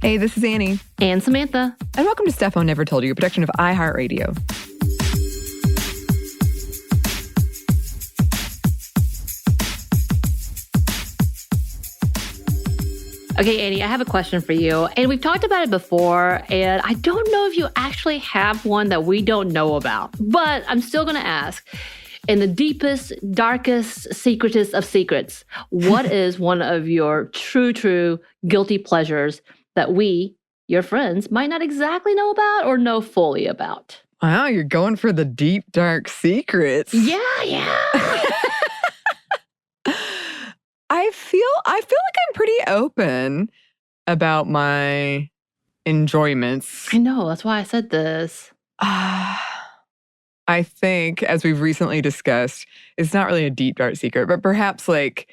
Hey, this is Anney. And Samantha. And welcome to Steph Never Told You, a production of iHeartRadio. Okay, Anney, I have a question for you. And we've talked about it before, and I don't know if you actually have one that we don't know about. But I'm still going to ask. In the deepest, darkest, secretest of secrets, what is one of your true guilty pleasures that we, your friends, might not exactly know about or know fully about? Wow, you're going for the deep, dark secrets. Yeah. I feel like I'm pretty open about my enjoyments. I know, that's why I said this. I think, as we've recently discussed, it's not really a deep, dark secret, but perhaps like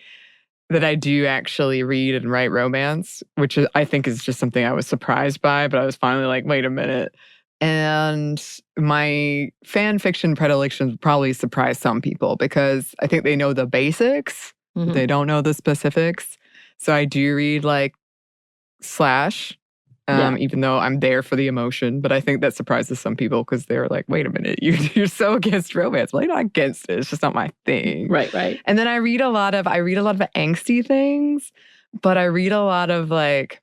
that I do actually read and write romance, which I think is just something I was surprised by, but I was finally like, wait a minute. And my fan fiction predilections probably surprise some people because I think they know the basics, but they don't know the specifics. So I do read like slash, even though I'm there for the emotion. But I think that surprises some people because they're like, wait a minute, you're so against romance. Well, I'm not against it. It's just not my thing. Right. And then I read a lot of angsty things, but I read a lot of like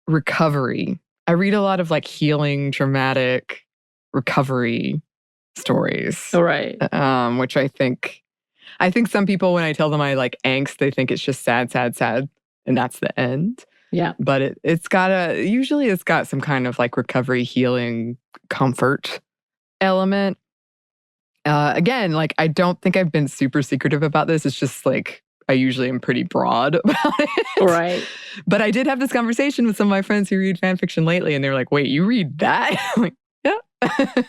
recovery. I read a lot of like healing, dramatic recovery stories. All right. Which I think some people, when I tell them I like angst, they think it's just sad, and that's the end. Yeah. But it's got some kind of like recovery, healing, comfort element. Again, like I don't think I've been super secretive about this. It's just like I usually am pretty broad about it. Right. But I did have this conversation with some of my friends who read fan fiction lately, and they were like, wait, you read that? I'm like, yeah.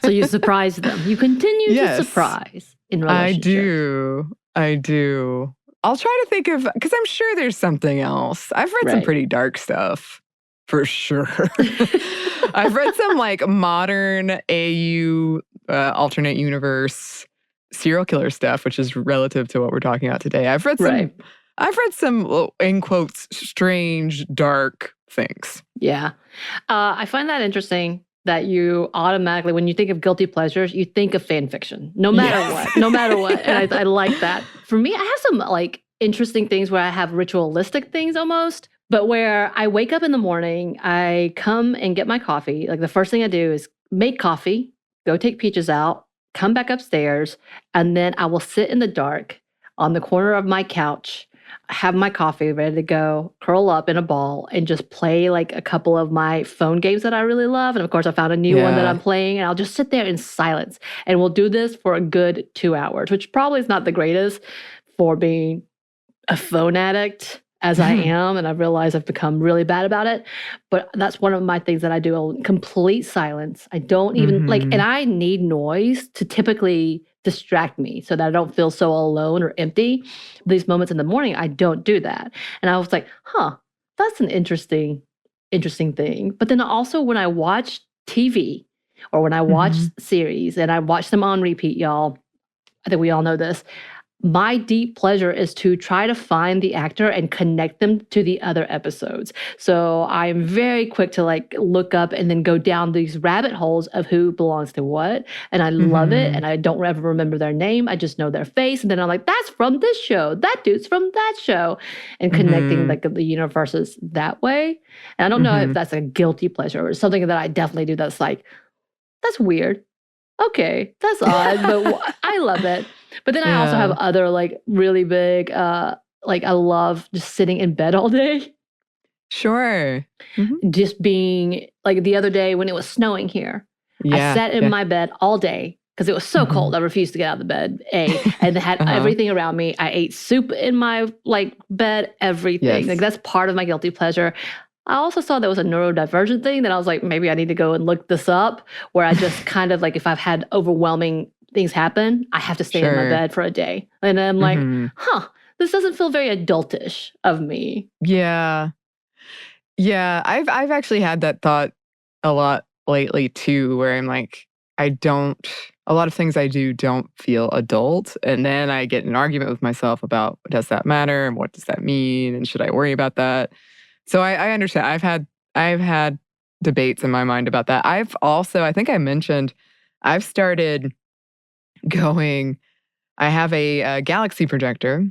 So you surprise them. You continue to surprise in relationships. I do. I'll try to think of, because I'm sure there's something else. I've read some pretty dark stuff, for sure. I've read some like modern AU, alternate universe serial killer stuff, which is relative to what we're talking about today. I've read some, in quotes, strange, dark things. Yeah. I find that interesting that you automatically, when you think of guilty pleasures, you think of fan fiction, no matter what. And I like that. For me, I have some like interesting things where I have ritualistic things almost, but where I wake up in the morning, I come and get my coffee. Like the first thing I do is make coffee, go take Peaches out, come back upstairs, and then I will sit in the dark on the corner of my couch, have my coffee ready to go, curl up in a ball, and just play like a couple of my phone games that I really love. And of course, I found a new one that I'm playing, and I'll just sit there in silence. And we'll do this for a good 2 hours, which probably is not the greatest for being a phone addict as I am. And I realize I've become really bad about it. But that's one of my things that I do, complete silence. I don't even and I need noise to typically distract me so that I don't feel so alone or empty. These moments in the morning, I don't do that. And I was like, that's an interesting thing. But then also when I watch TV or when I watch series, and I watch them on repeat, y'all, I think we all know this, my deep pleasure is to try to find the actor and connect them to the other episodes. So I'm very quick to like look up and then go down these rabbit holes of who belongs to what. And I love it. And I don't ever remember their name. I just know their face. And then I'm like, that's from this show. That dude's from that show. And connecting like the universes that way. And I don't know if that's a guilty pleasure or something that I definitely do that's like, that's weird. Okay, that's odd, but I love it. But then I also have other like really big, like I love just sitting in bed all day. Sure. Just being like the other day when it was snowing here, I sat in my bed all day because it was so cold. I refused to get out of the bed, and had everything around me. I ate soup in my like bed, everything. Like that's part of my guilty pleasure. I also saw there was a neurodivergent thing that I was like, maybe I need to go and look this up, where I just kind of like, if I've had overwhelming things happen, I have to stay in my bed for a day. And I'm like, this doesn't feel very adultish of me. Yeah. I've actually had that thought a lot lately too, where I'm like, a lot of things I do don't feel adult. And then I get in an argument with myself about, does that matter? And what does that mean? And should I worry about that? So I understand. I've had debates in my mind about that. I've also, I think I mentioned, I've started going, I have a galaxy projector.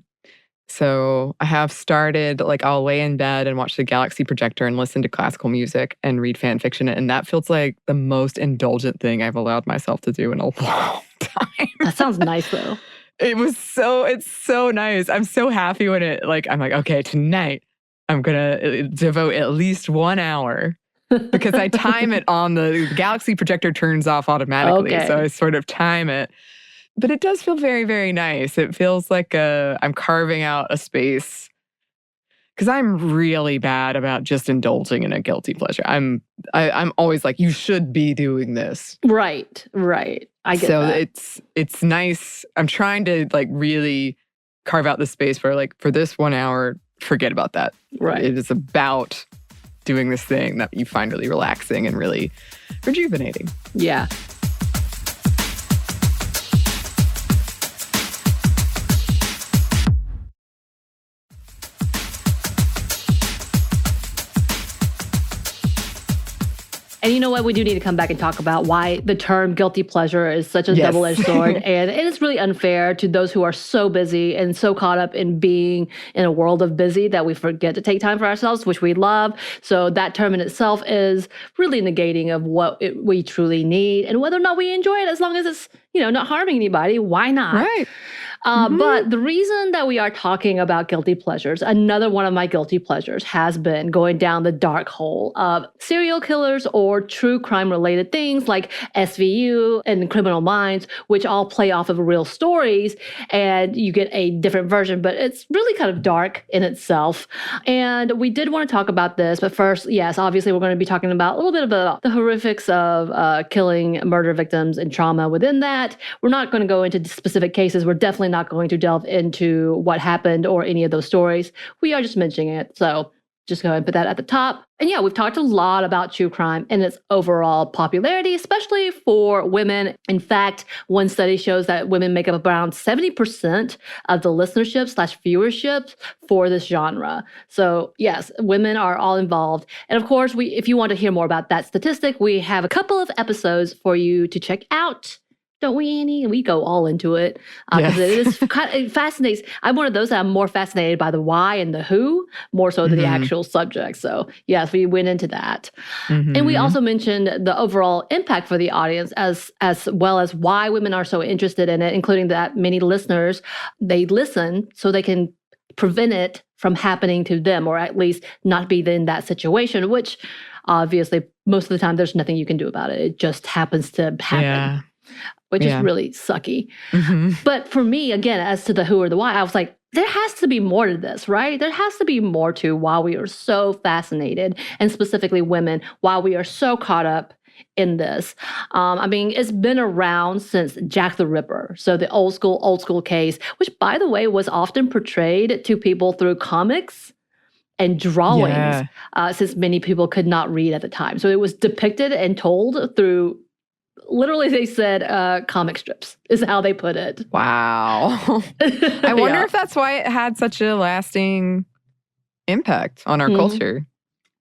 So I have started, like, I'll lay in bed and watch the galaxy projector and listen to classical music and read fan fiction. And that feels like the most indulgent thing I've allowed myself to do in a long time. That sounds nice, though. It's so nice. I'm so happy when I'm like, okay, tonight I'm going to devote at least 1 hour because I time it on the galaxy projector turns off automatically. Okay. So I sort of time it. But it does feel very, very nice. It feels like I'm carving out a space because I'm really bad about just indulging in a guilty pleasure. I'm always like, you should be doing this. Right. I get that. So it's nice. I'm trying to like really carve out the space for this 1 hour, forget about that. Right. It is about doing this thing that you find really relaxing and really rejuvenating. Yeah. And you know what? We do need to come back and talk about why the term guilty pleasure is such a double-edged sword. And it is really unfair to those who are so busy and so caught up in being in a world of busy that we forget to take time for ourselves, which we love. So that term in itself is really negating of what we truly need and whether or not we enjoy it, as long as it's, not harming anybody. Why not? Right. But the reason that we are talking about guilty pleasures, another one of my guilty pleasures has been going down the dark hole of serial killers or true crime related things like SVU and Criminal Minds, which all play off of real stories, and you get a different version, but it's really kind of dark in itself. And we did want to talk about this, but first, yes, obviously we're going to be talking about a little bit about the horrifics of killing murder victims and trauma within that. We're not going to go into specific cases. We're definitely not going to delve into what happened or any of those stories. We are just mentioning it. So just go ahead and put that at the top. And yeah, we've talked a lot about true crime and its overall popularity, especially for women. In fact, one study shows that women make up around 70% of the listenership/viewership for this genre. So yes, women are all involved. And of course, if you want to hear more about that statistic, we have a couple of episodes for you to check out. Don't we, Anney? We go all into it because it fascinates. I'm one of those that I'm more fascinated by the why and the who, more so than the actual subject. So yes, we went into that. And we also mentioned the overall impact for the audience as well as why women are so interested in it, including that many listeners, they listen so they can prevent it from happening to them, or at least not be in that situation, which obviously most of the time there's nothing you can do about it. It just happens to happen. Yeah. Which is really sucky. But for me, again, as to the who or the why, I was like, there has to be more to this, right? There has to be more to why we are so fascinated, and specifically women, why we are so caught up in this. I mean, it's been around since Jack the Ripper. So the old school case, which by the way, was often portrayed to people through comics and drawings, since many people could not read at the time. So it was depicted and told through, literally, they said comic strips is how they put it. Wow. I wonder if that's why it had such a lasting impact on our culture.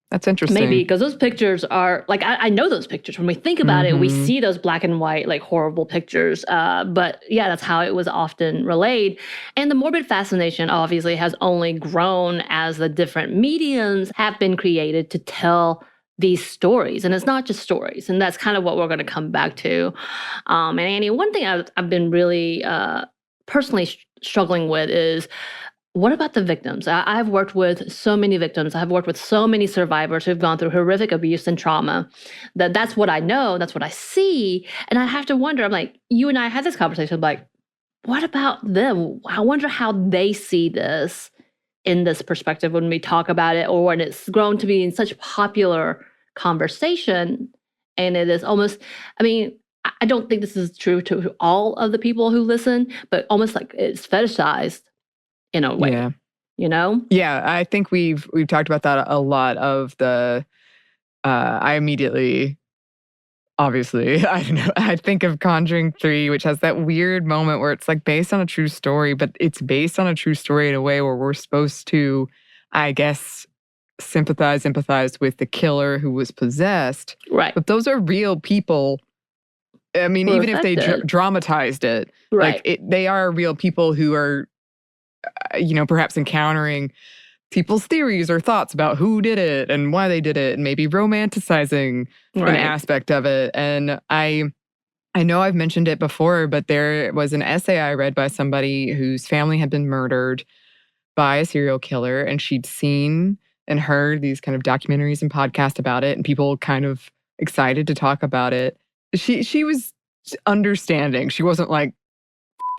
That's interesting. Maybe, because those pictures are, like, I know those pictures. When we think about it, we see those black and white, like, horrible pictures. But yeah, that's how it was often relayed. And the morbid fascination obviously has only grown as the different mediums have been created to tell these stories. And it's not just stories. And that's kind of what we're going to come back to. And Anney, one thing I've been really personally struggling with is, what about the victims? I've worked with so many victims. I've worked with so many survivors who've gone through horrific abuse and trauma. That's what I know. That's what I see. And I have to wonder, I'm like, you and I had this conversation, I'm like, what about them? I wonder how they see this in this perspective when we talk about it, or when it's grown to be in such popular conversation. And it is almost, I mean, I don't think this is true to all of the people who listen, but almost like it's fetishized in a way, Yeah, I think we've talked about that a lot. Of the, I immediately, obviously, I don't know, I think of Conjuring 3, which has that weird moment where it's like based on a true story, but it's based on a true story in a way where we're supposed to, I guess, empathize with the killer who was possessed. Right. But those are real people. I mean, even if they dramatized it, right. like they are real people who are, perhaps encountering people's theories or thoughts about who did it and why they did it, and maybe romanticizing an aspect of it. And I know I've mentioned it before, but there was an essay I read by somebody whose family had been murdered by a serial killer, and she'd seen and heard these kind of documentaries and podcasts about it, and people kind of excited to talk about it. She was understanding. She wasn't like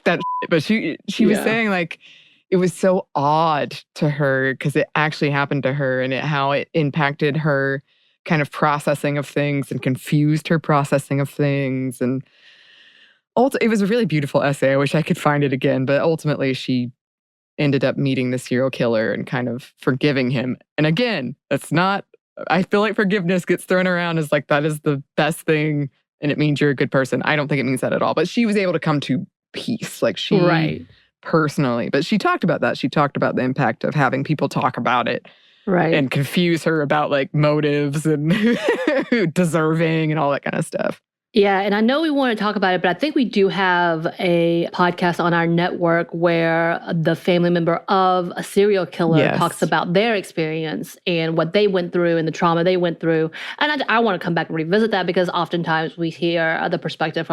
that, but she was saying like it was so odd to her because it actually happened to her, and how it impacted her kind of processing of things and confused her processing of things. And it was a really beautiful essay. I wish I could find it again, but ultimately she ended up meeting the serial killer and kind of forgiving him. And again, that's not, I feel like forgiveness gets thrown around as like that is the best thing and it means you're a good person. I don't think it means that at all. But she was able to come to peace. Like she personally, but she talked about that. She talked about the impact of having people talk about it. Right. And confuse her about like motives and deserving and all that kind of stuff. Yeah, and I know we want to talk about it, but I think we do have a podcast on our network where the family member of a serial killer talks about their experience and what they went through and the trauma they went through. And I want to come back and revisit that because oftentimes we hear the perspective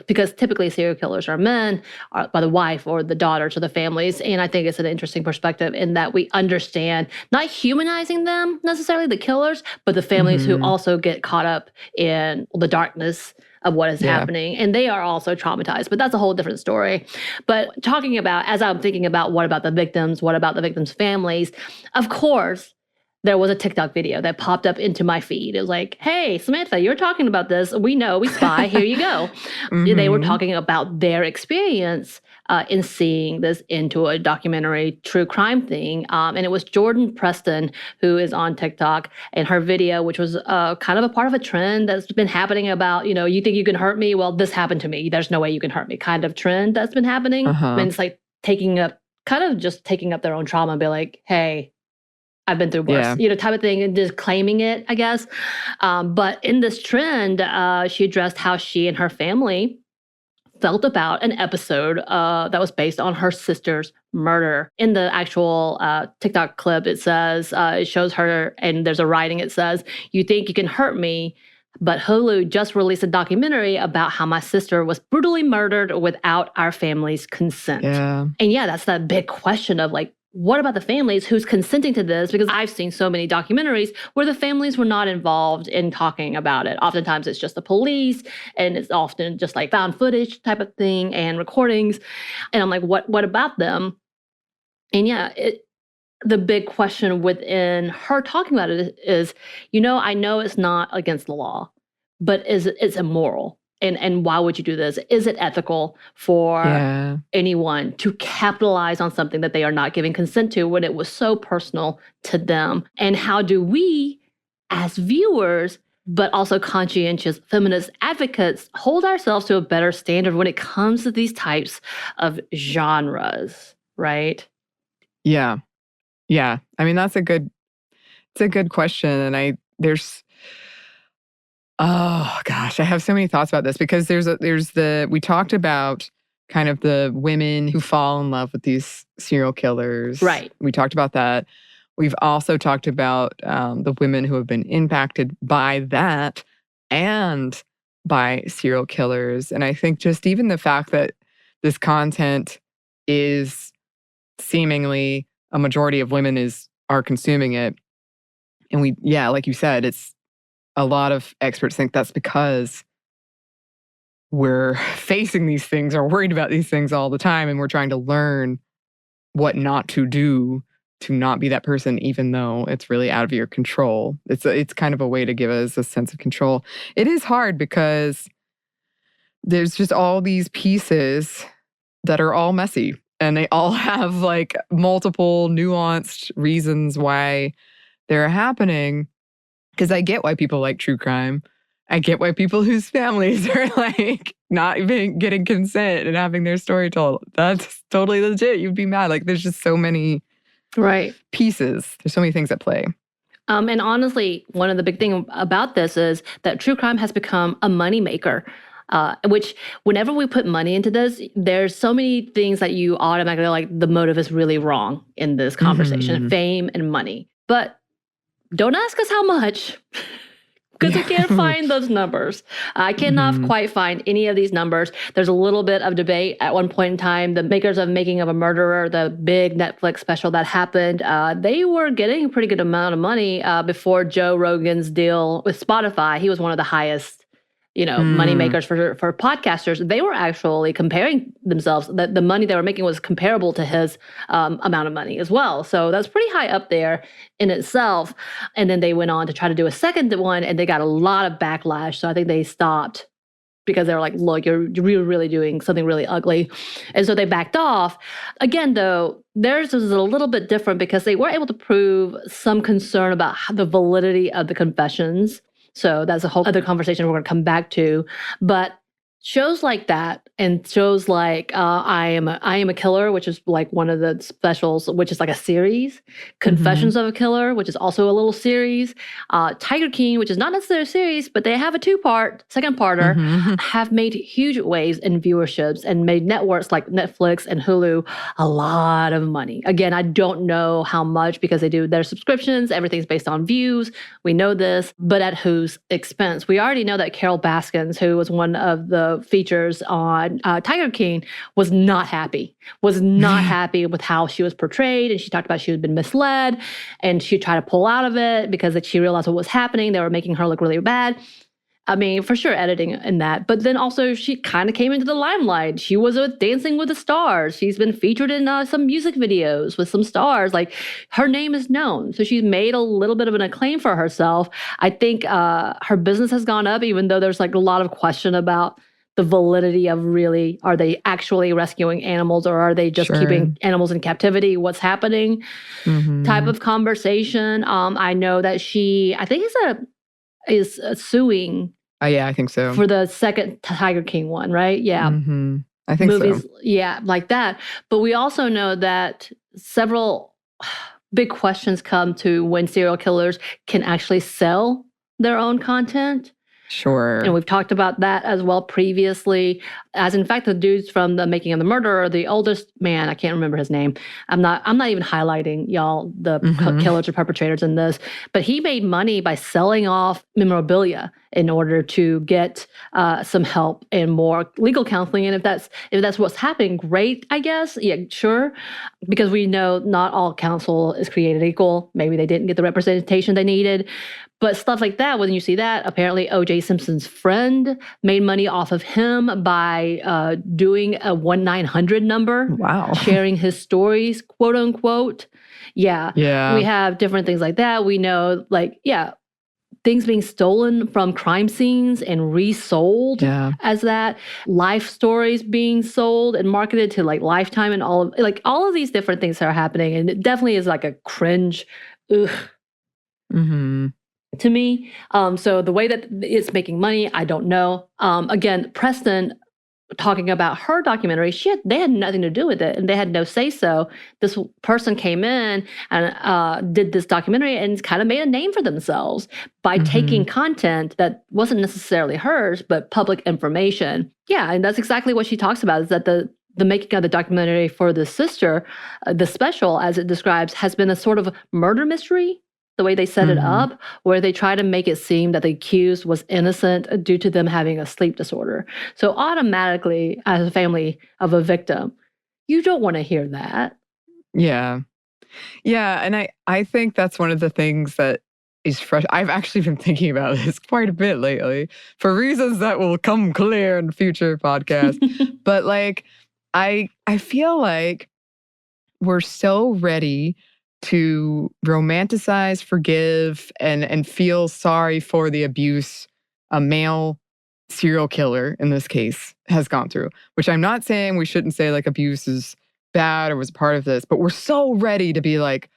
because typically serial killers are men, by the wife or the daughter to the families. And I think it's an interesting perspective in that we understand not humanizing them necessarily, the killers, but the families who also get caught up in the darkness of what is happening. And they are also traumatized, but that's a whole different story. But talking about, as I'm thinking about what about the victims, what about the victims' families, of course, there was a TikTok video that popped up into my feed. It was like, hey, Samantha, you're talking about this. We know, we spy, here you go. They were talking about their experience in seeing this into a documentary true crime thing. And it was Jordan Preston, who is on TikTok, and her video, which was kind of a part of a trend that's been happening about, you think you can hurt me? Well, this happened to me. There's no way you can hurt me kind of trend that's been happening. And it's like taking up their own trauma and be like, hey, I've been through worse, type of thing, and just claiming it, I guess. But in this trend, she addressed how she and her family felt about an episode that was based on her sister's murder. In the actual TikTok clip, it says, it shows her, and there's a writing, it says, you think you can hurt me, but Hulu just released a documentary about how my sister was brutally murdered without our family's consent. Yeah. And that's that big question of like, what about the families who's consenting to this? Because I've seen so many documentaries where the families were not involved in talking about it. Oftentimes it's just the police, and it's often just like found footage type of thing and recordings. And I'm like, what about them? And the big question within her talking about it is, I know it's not against the law, but it's immoral. And why would you do this? Is it ethical for anyone to capitalize on something that they are not giving consent to when it was so personal to them? And how do we, as viewers, but also conscientious feminist advocates, hold ourselves to a better standard when it comes to these types of genres, right? Yeah. Yeah. I mean, it's a good question. And oh gosh, I have so many thoughts about this because we talked about kind of the women who fall in love with these serial killers. Right. We talked about that. We've also talked about the women who have been impacted by that and by serial killers. And I think just even the fact that this content is seemingly a majority of women are consuming it. And like you said, a lot of experts think that's because we're facing these things or worried about these things all the time, and we're trying to learn what not to do to not be that person, even though it's really out of your control. It's kind of a way to give us a sense of control. It is hard because there's just all these pieces that are all messy, and they all have like multiple nuanced reasons why they're happening. Because I get why people like true crime. I get why people whose families are like not even getting consent and having their story told. That's totally legit. You'd be mad. Like there's just so many pieces. There's so many things at play. And honestly, one of the big things about this is that true crime has become a moneymaker. Which whenever we put money into this, there's so many things that you automatically like the motive is really wrong in this conversation, fame and money. But don't ask us how much. Because I can't find those numbers. I cannot quite find any of these numbers. There's a little bit of debate at one point in time. The makers of Making of a Murderer, the big Netflix special that happened, they were getting a pretty good amount of money before Joe Rogan's deal with Spotify. He was one of the highest money makers for podcasters. They were actually comparing themselves, that the money they were making was comparable to his amount of money as well. So that's pretty high up there in itself. And then they went on to try to do a second one, and they got a lot of backlash. So I think they stopped because they were like, look, you're really doing something really ugly. And so they backed off. Again, though, theirs is a little bit different because they were able to prove some concern about the validity of the confessions. So that's a whole other conversation we're going to come back to. But shows like that, and shows like I Am a Killer, which is like one of the specials, which is like a series. Confessions of a Killer, which is also a little series. Tiger King, which is not necessarily a series, but they have a second parter, have made huge waves in viewerships and made networks like Netflix and Hulu a lot of money. Again, I don't know how much because they do their subscriptions. Everything's based on views. We know this, but at whose expense? We already know that Carol Baskins, who was one of the features on Tiger King, was not happy with how she was portrayed. And she talked about she had been misled, and she tried to pull out of it because she realized what was happening. They were making her look really bad. I mean, for sure, editing in that. But then also she kind of came into the limelight. She was with Dancing with the Stars. She's been featured in some music videos with some stars. Like, her name is known. So she's made a little bit of an acclaim for herself. I think her business has gone up, even though there's like a lot of question about the validity of really, are they actually rescuing animals, or are they just keeping animals in captivity? What's happening? Type of conversation. I know that I think is suing. Oh yeah, I think so. For the second Tiger King one, right? Yeah. I think movies, so. Yeah, like that. But we also know that several big questions come to when serial killers can actually sell their own content. Sure. And we've talked about that as well previously. As in fact, the dudes from the Making of the Murderer, the oldest man, I can't remember his name. I'm not even highlighting y'all, the killers or perpetrators in this, but he made money by selling off memorabilia in order to get some help and more legal counseling. And if that's what's happening, great, I guess. Yeah, sure. Because we know not all counsel is created equal. Maybe they didn't get the representation they needed. But stuff like that, when you see that, apparently O.J. Simpson's friend made money off of him by doing a 1-900 number. Wow. Sharing his stories, quote unquote. Yeah. We have different things like that. We know, things being stolen from crime scenes and resold as that. Life stories being sold and marketed to like Lifetime, and all of these different things that are happening. And it definitely is like a cringe. Ugh. To me. So the way that it's making money, I don't know. Again, Preston talking about her documentary, they had nothing to do with it, and they had no say-so. This person came in and did this documentary and kind of made a name for themselves by taking content that wasn't necessarily hers, but public information. Yeah, and that's exactly what she talks about, is that the making of the documentary for the sister, the special, as it describes, has been a sort of murder mystery. The way they set it up, where they try to make it seem that the accused was innocent due to them having a sleep disorder. So automatically, as a family of a victim, you don't want to hear that. Yeah. Yeah, and I think that's one of the things that is fresh. I've actually been thinking about this quite a bit lately, for reasons that will come clear in future podcasts. But I feel like we're so ready to romanticize, forgive, and feel sorry for the abuse a male serial killer, in this case, has gone through. Which I'm not saying we shouldn't say abuse is bad or was part of this, but we're so ready to be like,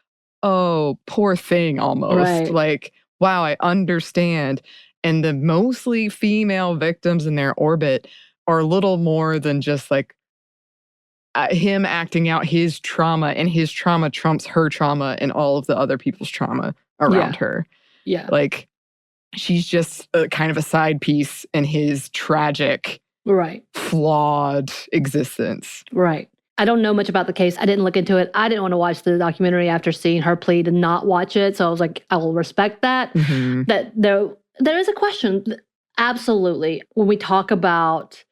oh, poor thing, almost. Right. Wow, I understand. And the mostly female victims in their orbit are a little more than just him acting out his trauma, and his trauma trumps her trauma and all of the other people's trauma around her. Yeah. Like, she's just kind of a side piece in his tragic, flawed existence. Right. I don't know much about the case. I didn't look into it. I didn't want to watch the documentary after seeing her plea to not watch it. So I was like, I will respect that. That there is a question. Absolutely. When we talk about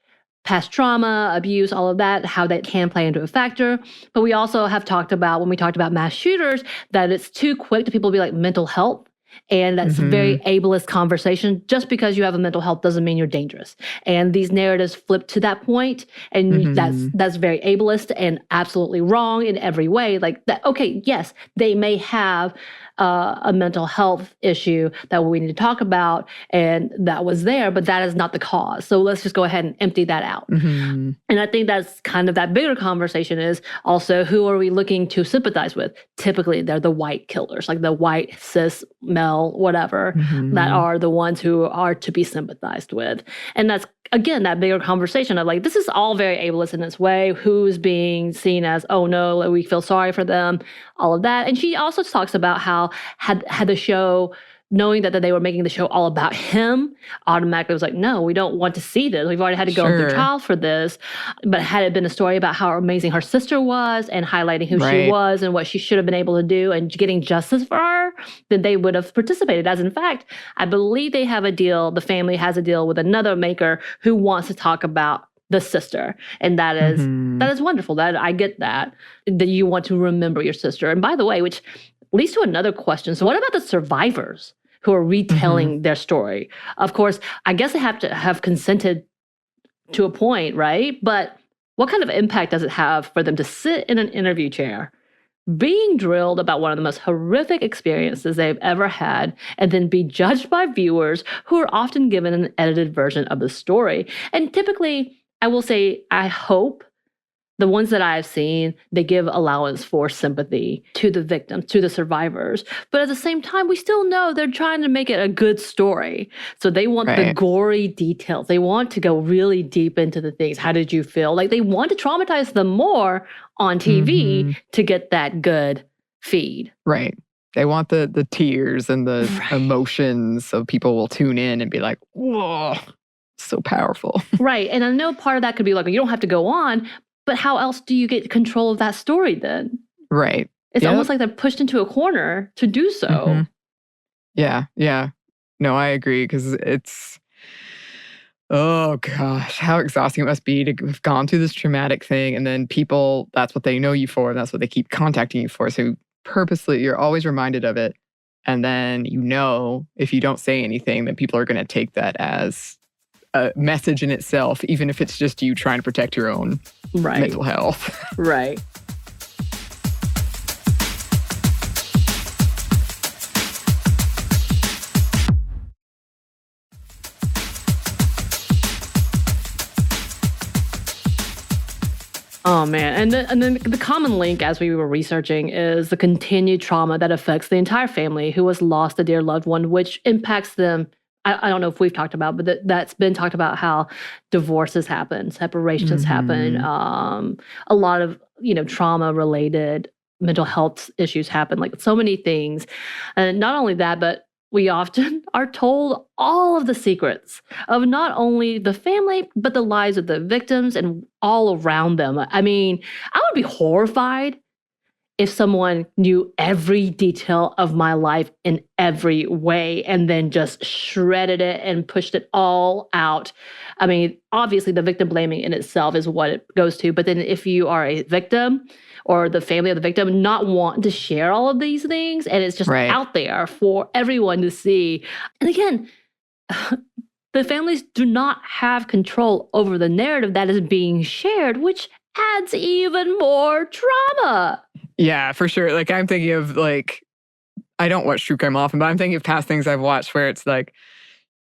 past trauma, abuse, all of that, how that can play into a factor. But we also have talked about, when we talked about mass shooters, that it's too quick to people be like mental health. And that's a very ableist conversation. Just because you have a mental health doesn't mean you're dangerous. And these narratives flip to that point, and that's very ableist and absolutely wrong in every way. Like that. Okay, yes, they may have a mental health issue that we need to talk about, and that was there, but that is not the cause. So let's just go ahead and empty that out. And I think that's kind of that bigger conversation is also, who are we looking to sympathize with? Typically, they're the white killers, like the white, cis, male, whatever, that are the ones who are to be sympathized with. And that's, again, that bigger conversation of like, this is all very ableist in its way. Who's being seen as, oh no, we feel sorry for them, all of that. And she also talks about how had the show, knowing that they were making the show all about him, automatically was like, no, we don't want to see this. We've already had to go through trial for this. But had it been a story about how amazing her sister was and highlighting who she was and what she should have been able to do and getting justice for her, then they would have participated. As in fact, I believe they have a deal, the family has a deal with another maker who wants to talk about the sister. And that is wonderful. That I get that you want to remember your sister. And by the way, which leads to another question. So what about the survivors who are retelling their story? Of course, I guess they have to have consented to a point, right? But what kind of impact does it have for them to sit in an interview chair, being drilled about one of the most horrific experiences they've ever had, and then be judged by viewers who are often given an edited version of the story? And typically, I will say, I hope the ones that I've seen, they give allowance for sympathy to the victims, to the survivors. But at the same time, we still know they're trying to make it a good story. So they want the gory details. They want to go really deep into the things. How did you feel? Like they want to traumatize them more on TV to get that good feed. Right. They want the tears and the emotions, so people will tune in and be like, whoa, so powerful. Right. And I know part of that could be like, you don't have to go on, but how else do you get control of that story then? Right. It's almost like they're pushed into a corner to do so. Yeah. No, I agree, because it's, oh gosh, how exhausting it must be to have gone through this traumatic thing, and then people, that's what they know you for, and that's what they keep contacting you for. So purposely, you're always reminded of it. And then, if you don't say anything, then people are going to take that as a message in itself, even if it's just you trying to protect your own mental health. Right. Oh, man. And then the common link, as we were researching, is the continued trauma that affects the entire family who has lost a dear loved one, which impacts them. I don't know if we've talked about, but that's been talked about, how divorces happen, separations happen, a lot of, trauma-related mental health issues happen, like so many things. And not only that, but we often are told all of the secrets of not only the family, but the lives of the victims and all around them. I mean, I would be horrified if someone knew every detail of my life in every way and then just shredded it and pushed it all out. I mean, obviously the victim blaming in itself is what it goes to. But then if you are a victim or the family of the victim not wanting to share all of these things, and it's just out there for everyone to see. And again, the families do not have control over the narrative that is being shared, which adds even more trauma. Yeah, for sure. Like, I'm thinking of, I don't watch true crime often, but I'm thinking of past things I've watched where it's like,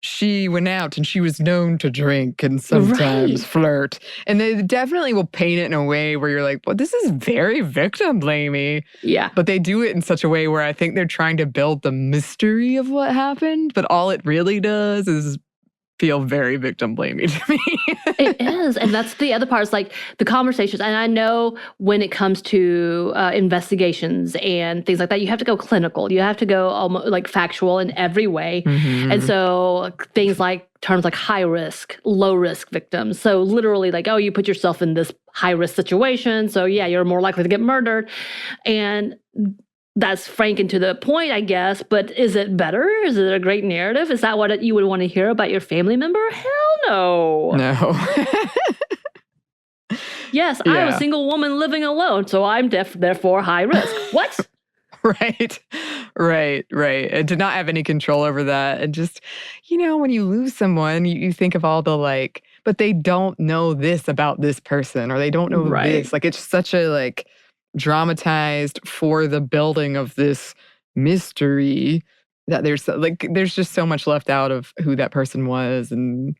she went out and she was known to drink and sometimes flirt. And they definitely will paint it in a way where you're like, well, this is very victim blamey. Yeah. But they do it in such a way where I think they're trying to build the mystery of what happened, but all it really does is feel very victim blaming to me. It is. And that's the other part is like the conversations. And I know when it comes to investigations and things like that, you have to go clinical. You have to go almost like factual in every way. And so things like terms like high risk, low risk victims. So literally like, oh, you put yourself in this high risk situation. So yeah, you're more likely to get murdered. And that's frank and to the point, I guess, but is it better? Is it a great narrative? Is that what you would want to hear about your family member? Hell no. No. Yes, I'm a single woman living alone, so I'm therefore high risk. What? Right. And to not have any control over that. And just, when you lose someone, you think of all the like, but they don't know this about this person, or they don't know this. Like, it's such a like dramatized for the building of this mystery that there's just so much left out of who that person was. And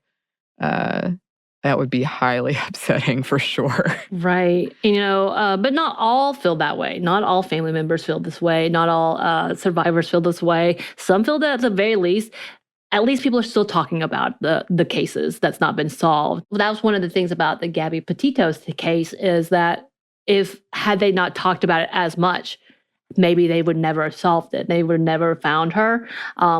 that would be highly upsetting for sure. Right. But not all feel that way. Not all family members feel this way. Not all survivors feel this way. Some feel that at least people are still talking about the cases that's not been solved. Well, that was one of the things about the Gabby Petito's case is that had they not talked about it as much, maybe they would never have solved it. They would never found her,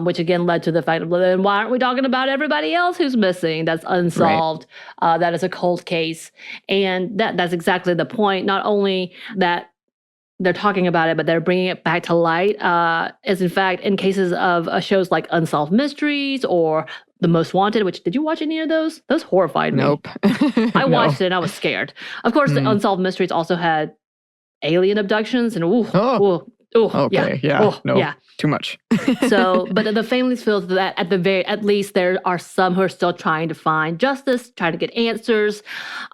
which again led to the fact of, well, then why aren't we talking about everybody else who's missing that's unsolved? Right. That is a cold case. And that's exactly the point. Not only that they're talking about it, but they're bringing it back to light. As in fact, in cases of shows like Unsolved Mysteries or The Most Wanted, which, did you watch any of those? Those horrified me. Nope. I watched it and I was scared. Of course, the Unsolved Mysteries also had alien abductions and okay, yeah. Too much. So, but the families feel that at least there are some who are still trying to find justice, trying to get answers.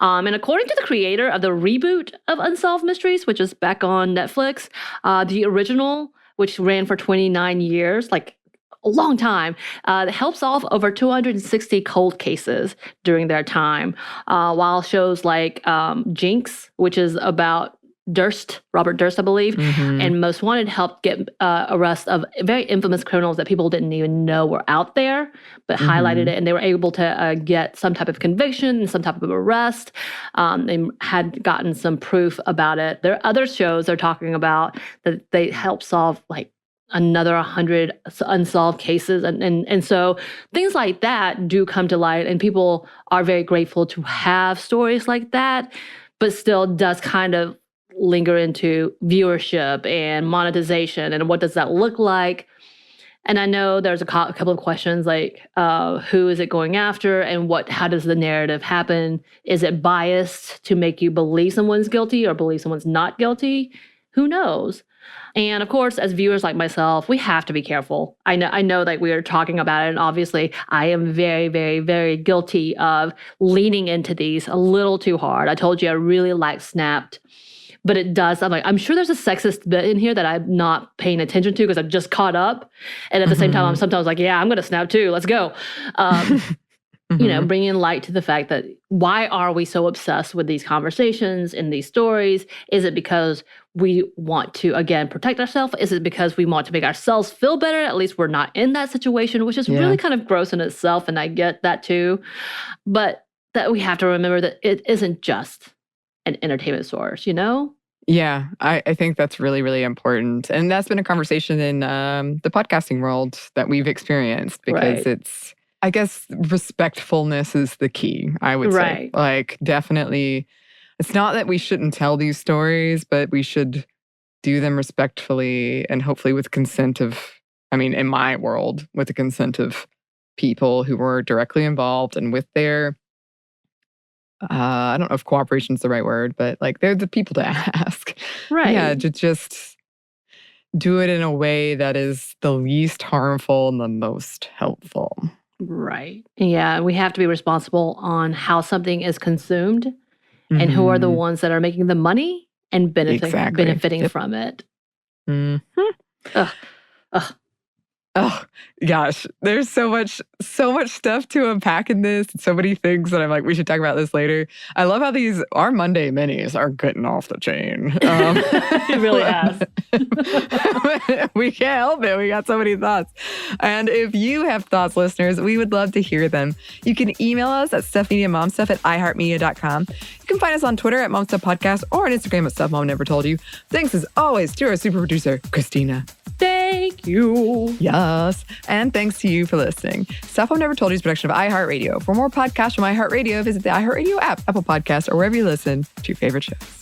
And according to the creator of the reboot of Unsolved Mysteries, which is back on Netflix, the original, which ran for 29 years, like a long time, helped solve over 260 cold cases during their time, while shows like Jinx, which is about Robert Durst, I believe, and Most Wanted helped get arrest of very infamous criminals that people didn't even know were out there, but highlighted it, and they were able to get some type of conviction and some type of arrest. They had gotten some proof about it. There are other shows they're talking about that they helped solve like another 100 unsolved cases. And so things like that do come to light, and people are very grateful to have stories like that, but still does kind of linger into viewership and monetization and what does that look like. And I know there's a couple of questions like who is it going after and how does the narrative happen? Is it biased to make you believe someone's guilty or believe someone's not guilty? Who knows? And of course, as viewers like myself, we have to be careful. I know that we are talking about it, and obviously I am very, very, very guilty of leaning into these a little too hard. I told you I really like Snapped. But it does. I'm sure there's a sexist bit in here that I'm not paying attention to because I've just caught up. And at the same time, I'm sometimes like, yeah, I'm going to snap too. Let's go. Bringing light to the fact that why are we so obsessed with these conversations and these stories? Is it because we want to, again, protect ourselves? Is it because we want to make ourselves feel better? At least we're not in that situation, which is really kind of gross in itself. And I get that too. But that we have to remember that it isn't just an entertainment source, Yeah, I think that's really, really important. And that's been a conversation in the podcasting world that we've experienced because it's, I guess, respectfulness is the key, I would say. Like, definitely, it's not that we shouldn't tell these stories, but we should do them respectfully and hopefully with consent of, in my world, with the consent of people who were directly involved and with their I don't know if cooperation is the right word, but like they're the people to ask. Right. Yeah, to just do it in a way that is the least harmful and the most helpful. Right. Yeah, we have to be responsible on how something is consumed and who are the ones that are making the money and benefiting from it. Ugh. Oh gosh, there's so much stuff to unpack in this. So many things that I'm like, we should talk about this later. I love how our Monday minis are getting off the chain. It really has. We can't help it. We got so many thoughts. And if you have thoughts, listeners, we would love to hear them. You can email us at stuffmediamomstuff@iheartmedia.com. You can find us on Twitter at momstuffpodcast or on Instagram at stuffmomnevertoldyou. Thanks as always to our super producer, Christina. Thank you. Yes. And thanks to you for listening. Stuff Mom Never Told You is a production of iHeartRadio. For more podcasts from iHeartRadio, visit the iHeartRadio app, Apple Podcasts, or wherever you listen to your favorite shows.